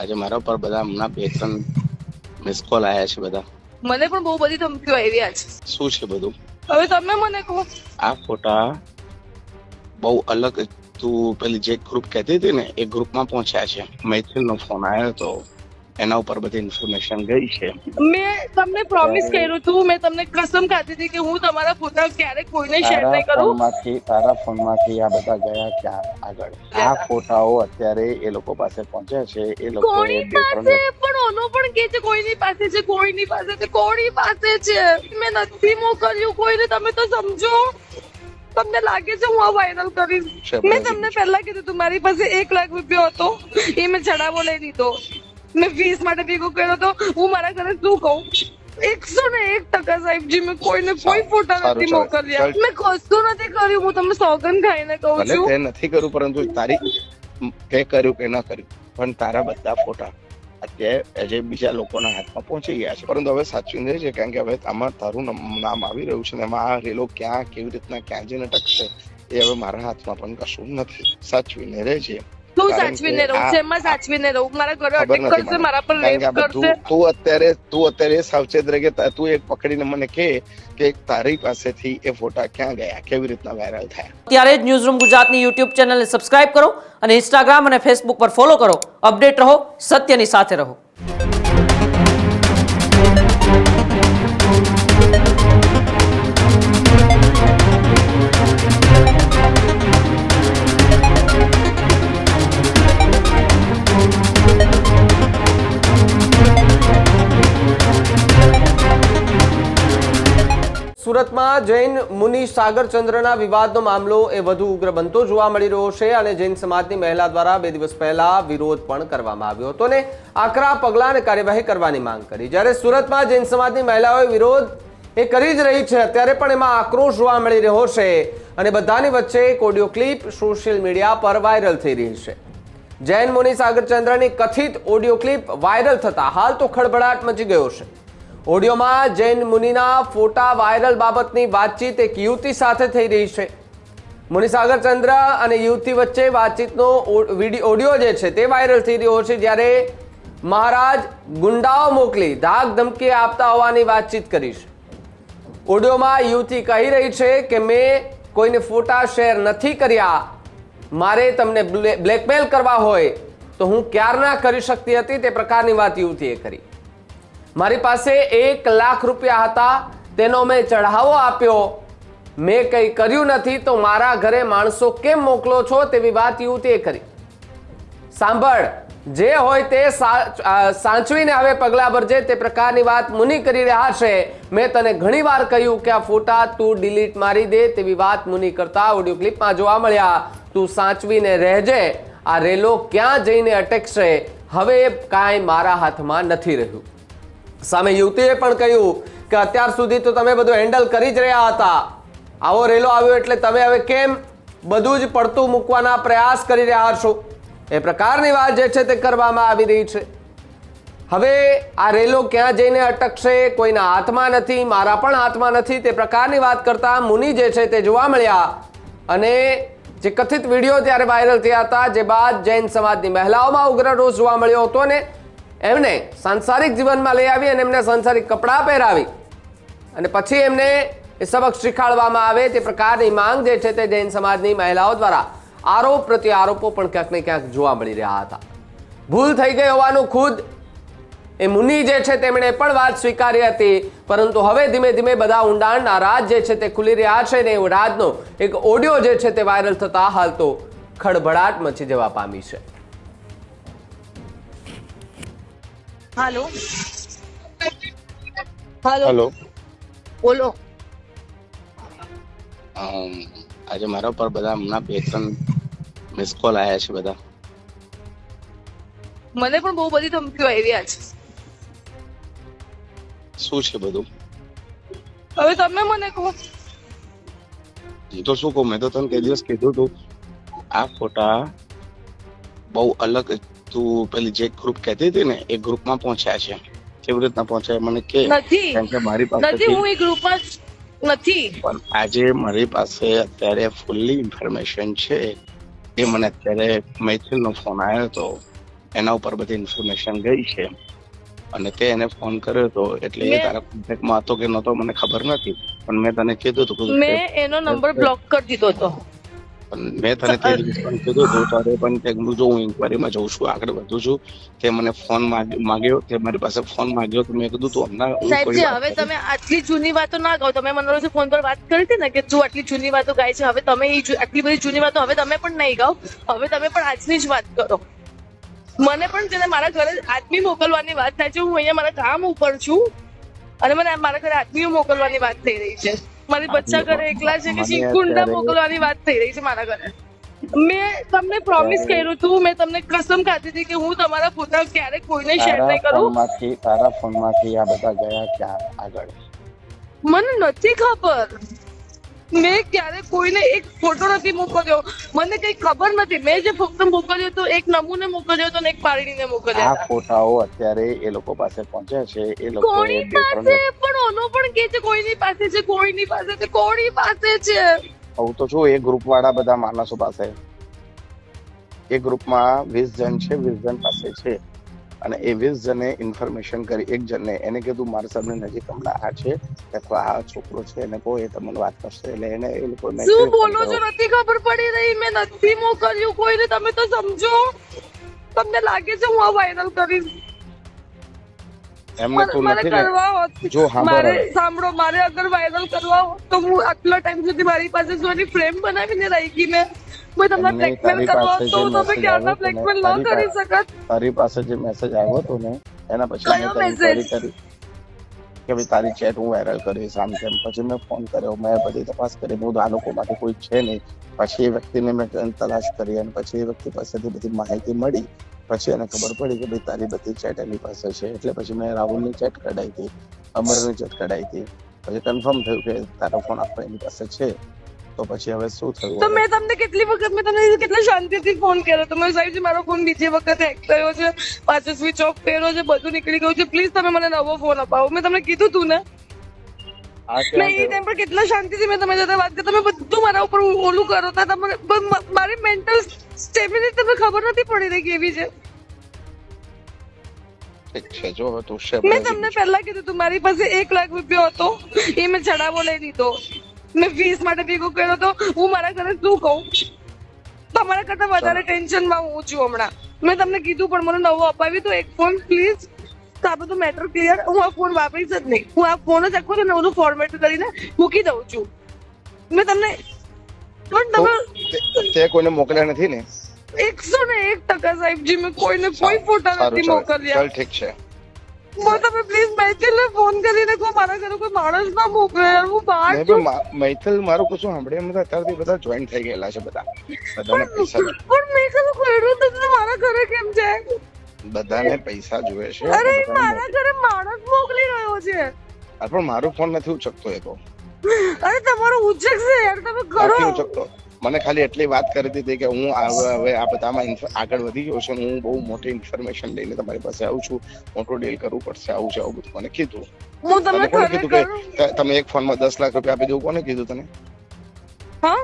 આજે મારા પર બધા હમણાં 2-3 મિસ કોલ આયા છે બધા. મને પણ બહુ બધી ધમકીઓ આવી છે. શું છે બધું? હવે તમે મને કહો. આ ફોટા બહુ અલગ, તું પેલી જે ગ્રુપ કહેતી હતી ને એ ગ્રુપમાં પહોંચ્યા છે. મૈથિલનો ફોન આવ્યો તો એના ઉપર બધી ઇન્ફોર્મેશન ગઈ છે. મેં તમને પ્રોમિસ કર્યું હતું, મેં તમને કસમ ખાધી હતી કે હું તમારા ફોટા ક્યારેક કોઈને શેર નહીં કરું. તારા ફોનમાંથી આ બધા ગયા ક્યાં આગળ? આ ફોટાઓ અત્યારે એ લોકો પાસે પહોંચ્યા છે. એ લોકો કોની પાસે? પણ ઓનો પણ કે છે કોઈની પાસે છે, કોઈની પાસે છે, કોની પાસે છે. મેં નથી મોકલ્યું કોઈને. તમે તો સમજો. તમને લાગે છે હું આ વાયરલ કરીશ? મેં તમને પહેલા કીધું તું મારી પાસે 1 લાખ રૂપિયા હતો, એ મેં ચડાવો લઈ લીધો. મેં ફીસ માટે ભેગો કર્યો હતો. હું મારા ઘરે શું કહું? 101% સાહેબજી, મેં કોઈને કોઈ ફોટા નથી મોકલ્યા. મેં કશું નથી કર્યું. હું તમને સોગંદ ખાઈને કહું ભલે છું. તે નથી કર્યું, પરંતુ તારી તે કર્યું કે ન કર્યું, પણ તારા બધા ફોટા અત્યારે જે બીજા લોકોના હાથમાં પહોંચી ગયા છે. પરંતુ હવે સાચવીને રહેજે, કારણ કે હવે આમાં તારું નામ આવી રહ્યું છે ને એમાં આ રેલો ક્યાં કેવી રીતના ક્યાં જઈને ટકશે એ હવે મારા હાથમાં પણ કશું નથી. સાચવીને રહેજે. તું સાચવીને રહું છે, એમાં સાચવીને રહું. મારા ઘરે અટેક કરશે, મારા પર રેપ કરશે. તું અત્યારે સાવચેત રહે. તું એક પકડીને મને કે તારી પાસેથી એ ફોટા ક્યાં ગયા, કેવી રીતના વાયરલ થયા. ત્યારે જ ન્યૂઝરૂમ ગુજરાતની યુટ્યુબ ચેનલને સબસ્ક્રાઇબ કરો અને ઇન્સ્ટાગ્રામ અને ફેસબુક પર ફોલો કરો. અપડેટ રહો, સત્યની સાથે રહો. સુરતમાં જૈન મુનિ સાગરચંદ્રના વિવાદનો મામલો એ વધુ ઉગ્ર બનતો જોવા મળી રહ્યો છે અને જૈન સમાજની મહિલા દ્વારા 2 દિવસ પહેલા વિરોધ પણ કરવામાં આવ્યો હતો અને આકરા પગલાં અને કાર્યવાહી કરવાની માંગ કરી. જ્યારે સુરતમાં જૈન સમાજની મહિલાઓએ વિરોધ એ કરી જ રહી છે, અત્યારે પણ એમાં આક્રોશ જોવા મળી રહ્યો છે અને બધાની વચ્ચે એક ઓડિયો ક્લિપ સોશિયલ મીડિયા પર વાયરલ થઈ રહી છે. જૈન મુનિ સાગરચંદ્રની કથિત ઓડિયો ક્લિપ વાયરલ થતા હાલ તો ખળભળાટ મચી ગયો છે. ઓડિયોમાં જૈન મુનિના ફોટા વાયરલ બાબતની વાતચીત એક યુવતી સાથે થઈ રહી છે. મુનિ સાગરચંદ્ર અને યુવતી વચ્ચે વાતચીતનો ઓડિયો જે છે તે વાયરલ થઈ રહ્યો છે, જ્યારે મહારાજ ગુંડાઓ મોકલી ધાક ધમકી આપતા હોવાની વાતચીત કરી છે. ઓડિયોમાં યુવતી કહી રહી છે કે મેં કોઈને ફોટા શેર નથી કર્યા, મારે તમને બ્લેકમેલ કરવા હોય તો હું ક્યારના કરી શકતી હતી, તે પ્રકારની વાત યુવતીએ કરી. મારી પાસે 1 લાખ રૂપિયા હતા, તેનો મેં ચઢાવો આપ્યો, મેં કંઈ કર્યું નથી, તો મારા ઘરે માણસો કેમ મોકલો છો, તેવી વાત યુવતીએ કરી. સાંભળ, જે હોય તે સાચવીને હવે પગલાં ભરજે, તે પ્રકારની વાત મુનિ કરી રહ્યા છે. મેં તને ઘણી વાર કહ્યું કે આ ફોટા તું ડિલીટ મારી દે, તેવી વાત મુનિ કરતા ઓડિયો ક્લિપમાં જોવા મળ્યા. તું સાચવીને રહેજે, આ રેલો ક્યાં જઈને અટકશે હવે કાંઈ મારા હાથમાં નથી રહ્યું. સામે યુવતીએ પણ કહ્યું કે અત્યાર સુધી તો તમે બધું હેન્ડલ કરી જ રહ્યા હતા, આવો રેલો આવ્યો એટલે તમે હવે કેમ બધું જ પડતું મૂકવાના પ્રયાસ કરી રહ્યા છો, એ પ્રકારની વાત જે છે તે કરવામાં આવી રહી છે. હવે આ રેલો ક્યાં જઈને અટકશે કોઈના હાથમાં નથી, મારા પણ હાથમાં નથી, તે પ્રકારની વાત કરતા મુનિ જે છે તે જોવા મળ્યા. અને જે કથિત વિડીયો ત્યારે વાયરલ થયા હતા, જે બાદ જૈન સમાજની મહિલાઓમાં ઉગ્ર રોષ જોવા મળ્યો હતો અને એમને સાંસારિક જીવનમાં લઈ આવી અને એમને સાંસારિક કપડાં પહેરાવી અને પછી એમને એ સબક શીખવાડવામાં આવે, તે પ્રકારની માંગ જે છે તે જૈન સમાજની મહિલાઓ દ્વારા આરોપ પ્રત્યે આરોપો પણ ક્યાંક ને ક્યાંક જોવા મળી રહ્યા હતા. ભૂલ થઈ ગઈ હોવાનું ખુદ એ મુનિ જે છે તેમણે પણ વાત સ્વીકારી હતી, પરંતુ હવે ધીમે ધીમે બધા ઊંડાણના રાજ જે છે તે ખુલી રહ્યા છે ને એ રાજનો એક ઓડિયો જે છે તે વાયરલ થતા હાલ તો ખળભળાટ મચી જવા પામી છે. હાલો હેલો, બોલો. આજે મારા પર બધા હમણાં 2-3 મિસ કોલ આયા છે બધા. મને પણ બહુ બધી ધમકીઓ આવી છે. શું છે બધું? હવે તમે મને કહો. હું તો શું કહું, મેં તો તને તે દિવસ કીધું તું આ ફોટા બહુ અલગ, તું પેલી જે ગ્રુપ કહેતી હતી ને એ ગ્રુપમાં પહોંચ્યા છે. કેવી રીતના પહોંચ્યા મને કે? નથી, કારણ કે મારી પાસે હું એ ગ્રુપમાં નથી. પણ આજે મારી પાસે અત્યારે ફૂલ્લી ઇન્ફોર્મેશન છે. એ મને અત્યારે મૈથિલનો ફોન આવ્યો હતો એના ઉપર બધી ઇન્ફોર્મેશન ગઈ છે અને તે એને ફોન કર્યો હતો એટલે એ તારા કોન્ટેક્ટમાં હતો કે નહોતો મને ખબર નથી, પણ મેં તને કીધું હતું કે મેં એનો નંબર બ્લોક કરી દીધો હતો. મેં તને તે દિવસ પણ કીધું હતું તારે પણ તે જો હું ઇન્કવાયરીમાં જઉં છું, આગળ વધુ છું, તે મને ફોન માંગ્યો, તે મારી પાસે ફોન માંગ્યો તો મેં કીધું તું હમણાં સાહેબજી હવે તમે આટલી જૂની વાતો ના ગાઓ. તમે મને રોજ ફોન પર વાત કરી હતી ને કે તું આટલી જૂની વાતો ગાય છે, હવે તમે આટલી બધી જૂની વાતો હવે તમે પણ નહીં ગાઓ. હવે તમે પણ આજની જ વાત કરો. મને પણ છે ને મારા ઘરે આદમી મોકલવાની વાત થાય છે. હું અહીંયા મારા કામ ઉપર છું અને મને મારા ઘરે આદમીઓ મોકલવાની વાત થઈ રહી છે. મારી બચ્ચા ઘરે એકલા છે કે શીખુંડા મોકલવાની વાત થઈ રહી છે મારા ઘરે. મેં તમને પ્રોમિસ કર્યું હતું, મેં તમને કસમ ખાધી હતી કે હું તમારા ફોટા ક્યારેય કોઈને શેર નહીં કરું. તારા ફોનમાંથી આ બધા ગયા ક્યાં આગળ મને નથી ખબર. મેં ક્યારે કોઈને એક ફોટો નથી મોકલ્યો. મને કઈ ખબર નથી. મેં જે ફોટો મોકલ્યો હતો એક નમૂને મોકલ્યો હતો ને એક પાડીને મોકલ્યો. આ ફોટાઓ અત્યારે એ લોકો પાસે પહોંચ્યા છે. એ લોકો કોની પાસે પણ ઓનો પણ કે છે કોઈની પાસે છે, કોઈની પાસે છે, કોની પાસે છે. હું તો છું એ ગ્રુપ વાળા બધા માણસો પાસે. એ ગ્રુપમાં 20 જણ છે, 20 જણ પાસે છે અને એ 20 જણે ઇન્ફોર્મેશન કરી. એક જણને એને કીધું મારા સામે નજીક હમણાં આ છે અથવા આ છોકરો છે એને કહો એ તમને વાત કરશે. એટલે એને એ લોકો શું બોલો છો? નથી ખબર પડી રહી. મેં નથી મોકલ્યું કોઈને. તમે તો સમજો. તમને લાગે છે હું આ વાયરલ કરીશ? એમને તું મારે નથી કરવા હોત, જો મારે સાંભળો, મારે અગર વાયરલ કરવા હોત તો હું આટલા ટાઈમ સુધી મારી પાસે સોની ફ્રેમ બનાવીને રાખી મેં તમને બ્લેકમેલ કરવા હોત તો તમે ક્યારના બ્લેકમેલ ન કરી શકત. તારી પાસે જે મેસેજ આવ્યો હતો ને એના પછી મેં તને query કરી કે ભાઈ તારી ચેટ હું વાયરલ કરીશ આમ તેમ. પછી મેં ફોન કર્યો, મેં બધી તપાસ કરી, બહુ આ લોકોમાંથી કોઈ છે નહીં. પછી એ વ્યક્તિને મેં તલાશ કરી અને પછી એ વ્યક્તિ પાસેથી બધી માહિતી મળી. પછી એને ખબર પડી કે ભાઈ તારી બધી ચેટ એની પાસે છે. એટલે પછી મેં રાહુલની ચેટ કઢાઈ હતી, અમરની ચેટ કઢાઈ હતી. પછી કન્ફર્મ થયું કે તારો ફોન આખો એની પાસે છે. તો પછી હવે શું થયું? તો મેં તમને કેટલી વખત મેં તમને કેટલા શાંતિથી ફોન કર્યો તો મેં સાહેબજી મારો ફોન બીજી વખત હેક થયો છે, પાછો સ્વિચ ઓફ કર્યો છે, બધું નીકળી ગયું છે, પ્લીઝ તમે મને નવો ફોન અપાવો. મેં તમને કીધું તું ને. મેં એ ટાઈમ પર કેટલા શાંતિથી મેં તમારી સાથે વાત કરી. તમે બધું મારા ઉપર ઓલું કરો તો તમને મારી મેન્ટલ સ્ટેબિલિટી તમને ખબર નથી પડી રહી કેવી છે. ઠીક છે, જો હવે તું મેં તમને પહેલા કીધું તું મારી પાસે 1 લાખ રૂપિયા હતો, એ મેં ચડાવો લઈ લીધો. મેં ફીસ માટે ભેગો કર્યો તો. હું મારા ઘરે શું કહું? તમારા કરતા વધારે ટેન્શનમાં હું છું હમણાં. મેં તમને કીધું પણ મને નવો અપાવી તો એક ફોન પ્લીઝ. તો આ બધું મેટર ક્લિયર. હું આ ફોન વાપરીશ જ નહીં. હું આ ફોન જ આખો ને બધું ફોર્મેટ કરીને મૂકી દઉં છું. મેં તમને પણ તમે તે કોઈને મોકલ્યા નથી ને? 101% સાહેબજી મેં કોઈને કોઈ ફોટા નથી મોકલ્યા. ચાલ ઠીક છે. તમે પ્લીઝ મૈથિલને ફોન કરીને કહો મારા ઘરે કોઈ માણસ ના મોકલે. હું બહાર છું. મૈથિલ મારું કશું સાંભળે એમ અત્યારથી બધા જોઈન થઈ ગયેલા છે. બધાને પૈસા પણ મેં કશું કર્યું નથી. મારા ઘરે કેમ છે? બધાને પૈસા જોઈએ છે. અરે મારા ઘરે માણસ મોકલી રહ્યો છે. પણ મારો ફોન નથી ઉચકતો એ તો. અરે તમારો ઉચકશે યાર, તમે કરો. નથી ઉચકતો. મને ખાલી એટલી વાત કરી દીધી કે હું હવે આ બધામાં આગળ વધી ગયો છું, હું બહુ મોટી ઇન્ફોર્મેશન લઈને તમારી પાસે આવું છું, મોટો ડીલ કરવું પડશે, આવું છે આવું બધું મને કીધું. હું તમને કોને કીધું કે તમે એક ફોનમાં 10 લાખ રૂપિયા આપી દેવું? કોને કીધું તને? હા,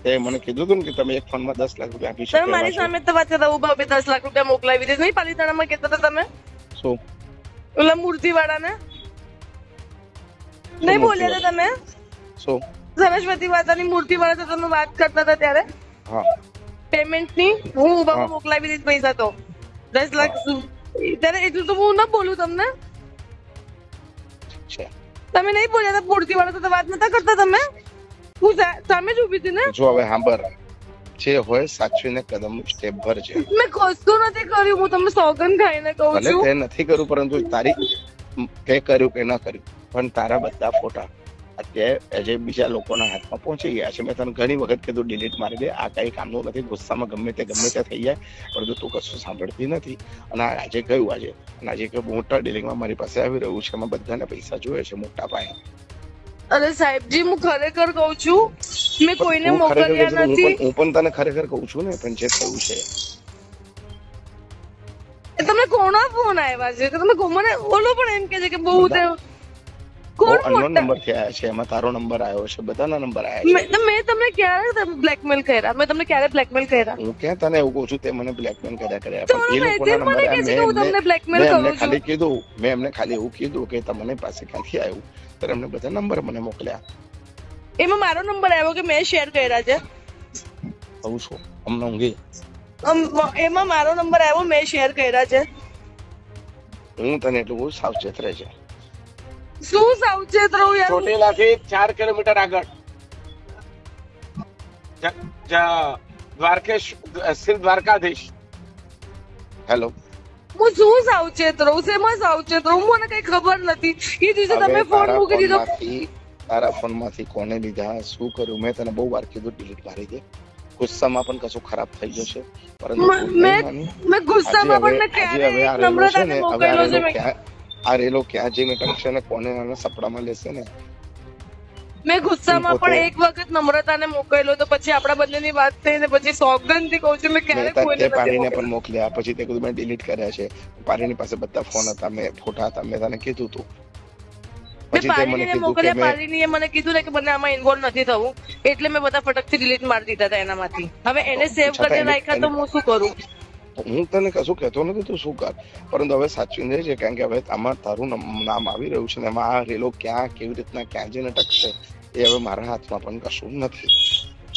તે મને કીધું હતું ને કે તમે એક ફોનમાં 10 લાખ રૂપિયા આપી શકો. તમે મારી સામે તો વાત કરતા ઉભા 10 લાખ રૂપિયા મોકલાવી દે. નહીં પાલીતાણામાં કહેતા હતા તમે શું ઓલા મૂર્તિવાળાને નહીં બોલ્યા હતા તમે? શું સરસ્વતી માતાની મૂર્તિવાળા તો તમે વાત કરતા હતા ત્યારે હા પેમેન્ટની હું ઉભામાં મોકલાવી દીધી પૈસા તો 10 લાખ ત્યારે. એટલું તો હું ના બોલું તમને. તમે નહીં બોલ્યા હતા મૂર્તિવાળા તો વાત નતા કરતા તમે. હું સામે જ ઉભી હતી ને. જો હવે સાંભળ, જે હોય સાચવીને કદમ સ્ટેપ ભરજે. મેં કશું નથી કર્યું. હું તમને સોગંદ ખાઈને કહું ભલે છું તે નથી કર્યું, પરંતુ તારી તે કર્યું કે ન કર્યું પણ તારા બધા ફોટા અત્યારે જે બીજા લોકોના હાથમાં પહોંચી ગયા છે. મેં તને ઘણી વખત કીધું ડિલીટ મારી દે, આ કઈ કામનું નથી. ગુસ્સામાં ગમે તે થઈ જાય, પરંતુ તું કશું સાંભળતી નથી. અને આજે ગયું અને આજે મોટા ડીલિંગમાં મારી પાસે આવી રહ્યું છે. એમાં બધાને પૈસા જોઈએ છે મોટા પાયે. અરે સાહેબજી હું ખરેખર કહું છું, મેં કોઈને મોકલ્યા નથી. હું પણ તને ખરેખર કહું છું ને, પણ જે થયું છે તમે કોના ફોન આવ્યા છે? તમે મને ઓલો પણ એમ કે છે કે બહુ કોણ અનનોન મોટા નંબર થી આવ્યા છે, એમાં તારો નંબર આવ્યો છે, બધાના નંબર આવ્યા છે. મેં તમને ક્યારે બ્લેકમેલ કર્યા? મેં તમને ક્યારે બ્લેકમેલ કર્યા? હું ક્યાં તને એવું કહું છું તે મને બ્લેકમેલ કર્યા તો પણ એ લોકોના મને નંબર કહે છે કે હું તમને blackmail મેં કરું એમને છું. ખાલી કીધું, મેં એમને ખાલી એવું કીધું કે તમને પાસે ક્યાંથી આવ્યું, તો એમને બધા નંબર મને મોકલ્યા. એમાં મારો નંબર આવ્યો કે મેં શેર કર્યા છે? કહું છું અમને ઊંઘી. એમાં મારો નંબર આવ્યો, મેં શેર કર્યા છે. હું તને એટલું બહુ સાવચેત રહેજે. શું સાવચેત રહું યાર? ચોટીલાથી 4 કિલોમીટર આગળ દ્વારકેશ શ્રી દ્વારકાધીશ. હેલો, હું શું સાવચેત રહું? શેમાં સાવચેત રહું? મને કઈ ખબર નથી. એ દિવસે તમે ફોન મૂકી દીધો. તારા ફોન માંથી કોને લીધા, શું કર્યું, મેં તને બહુ વાર કીધું ડિલીટ મારી દે. ગુસ્સામાં પણ કશું ખરાબ થઈ જશે, પરંતુ તું નહીં માની. મેં ગુસ્સામાં પણ મેં ક્યારે નમ્રતાને મોકલ્યો છે. આ રેલો ક્યાં જઈને ટકશે ને કોને આને સપડામાં લેશે ને. મેં ગુસ્સામાં પણ એક વખત નમ્રતાને મોકલ્યો, તો પછી આપણા બંનેની વાત થઈ ને પછી સોગંદથી કહું છું મેં ક્યારે કોઈને તે નથી પારીને મોકલ્યો. પણ મોકલ્યા, પછી તે કીધું મેં ડિલીટ કર્યા છે. પારીની પાસે બધા ફોન હતા, મેં ફોટા હતા, મેં તને કીધું તું. મેં પછી તે મને પારીને કીધું કે મોકલ્યા, મેં પારીનીએ મને કીધું ને કે મને આમાં ઇન્વોલ્વ નથી થવું, એટલે મેં બધા ફટકથી ડિલીટ મારી દીધા હતા એનામાંથી. હવે એને સેવ કરીને રાખ્યા તો હું શું કરું? હું તને કશું કહેતો નથી, તું શું કર, પરંતુ હવે સાચવીને રહેજે, કારણ કે હવે આમાં તારું નામ આવી રહ્યું છે ને એમાં આ રેલો ક્યાં કેવી રીતના ક્યાં જઈને ટકશે એ હવે મારા હાથમાં પણ કશું નથી.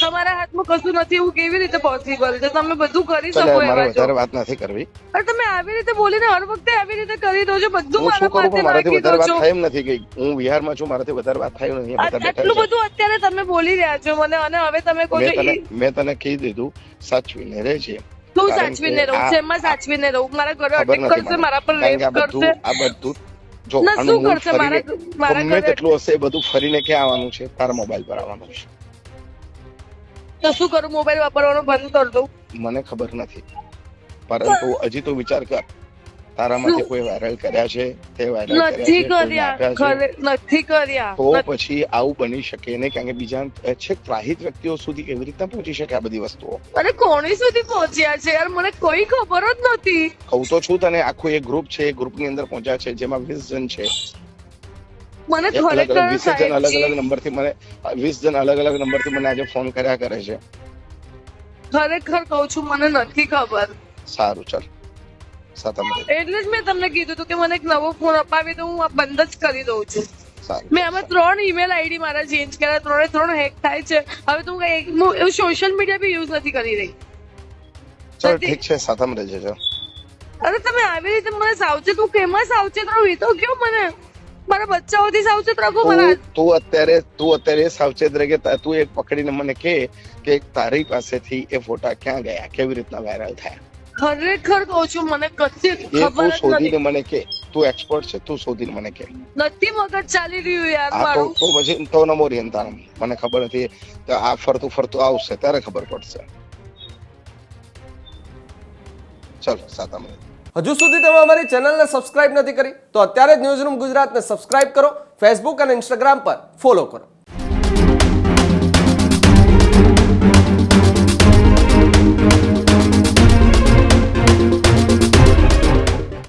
તમારા હાથમાં કશું નથી એવું કેવી રીતે પોસિબલ છે? તમે બધું કરી ચાલ, શકો મારે એવા છો. વધારે વાત નથી કરવી. પણ તમે આવી રીતે બોલીને હર વખતે આવી રીતે કરી દો છો, બધું હું શું મારા કરું, માથે પણ મારાથી નાખી દો વધારે વાત છો. થાય એમ નથી ગઈ. હું વિહારમાં છું, મારાથી વધારે વાત થાય નહીં. બધા બેઠા આટલું છે. બધું અત્યારે તમે બોલી રહ્યા છો મને, અને હવે તમે કહો છો મેં તને કહી દીધું સાચવીને રહેજે. શું કારણ સાચવીને કે રહું? આ- શેમાં સાચવીને રહું? મારા ઘરે ખબર અટેક નથી કરશે, મને. મારા પર કારણ કે રેપ કરશે. આ બધું જો ના, આનું શું મૂળ કરશે? ફરીને મારા ગમે ઘરે તેટલું હશે એ બધું ફરીને ક્યાં આવવાનું છે? તારા મોબાઈલ પર આવવાનું છે. તો શું કરું? મોબાઈલ વાપરવાનો બંધ કરી દઉં? મને ખબર નથી, પરંતુ હજી તો વિચાર કર, તારામાંથી કોઈ વાયરલ કર્યા છે, તે વાયરલ નથી કર્યા છે, કોઈને આપ્યા છે, નથી કર્યા. તો પછી આવું બની શકે નહીં. કારણ કે બીજા છેક ત્રાહિત વ્યક્તિઓ સુધી કેવી રીતના પહોંચી શકે આ બધી વસ્તુઓ? અને કોની સુધી પહોંચ્યા છે યાર? મને કોઈ ખબર જ નથી. કહું તો છું તને, આખું એક ગ્રુપ છે, એ ગ્રુપની અંદર પહોંચ્યા છે, જેમાં 20 જણ છે. મને એક અલગ ખરેખર 20 જણ અલગ સાહેબજી, અલગ નંબરથી મને 20 જણ અલગ અલગ નંબરથી મને આજે ફોન કર્યા કરે છે. ખરેખર કહું છું મને નથી ખબર. સારું, ચાલ સાતમ રે. એટલે જ મેં તમને કીધું હતું કે મને એક નવો ફોન અપાવી દો, હું આ બંધ જ કરી દઉં છું. સારું, મેં આમાં 3 ઈમેલ આઈડી મારા ચેન્જ કર્યા, 3 હેક થાય છે. હવે તો હું સોશિયલ મીડિયા બી યુઝ નથી કરી રહી. ચાલ ઠીક છે, સાતમ રહેજે. ચાલ, અરે તમે આવી રીતે મને સાવચેત, હું કેમાં સાવચેત રહું એ તો કયો મને. મારા બચ્ચાઓથી સાવચેત રાખો. મારા તું અત્યારે સાવચેત રહે કે તું એક પકડીને મને કે તારી પાસેથી એ ફોટા ક્યાં ગયા, કેવી રીતના વાયરલ થયા, ખરેખર કહું છું મને કશી એ ખબર તું જ શોધીને નથી. મને કે. તું એક્સપર્ટ છે, તું શોધીને મને કે. નથી મગજ ચાલી રહ્યું યાર આ મારું. તો પછી તો નમો રિયન તારમ. મને ખબર નથી, તો આ ફરતું આવશે ત્યારે ખબર પડશે. ચાલો, સાતમ રે. હજુ સુધી તમે અમારી ચેનલને સબસ્ક્રાઇબ નથી કરી તો અત્યારે જ ન્યૂઝરૂમ ગુજરાતને સબસ્ક્રાઇબ કરો, ફેસબુક અને ઇન્સ્ટાગ્રામ પર ફોલો કરો.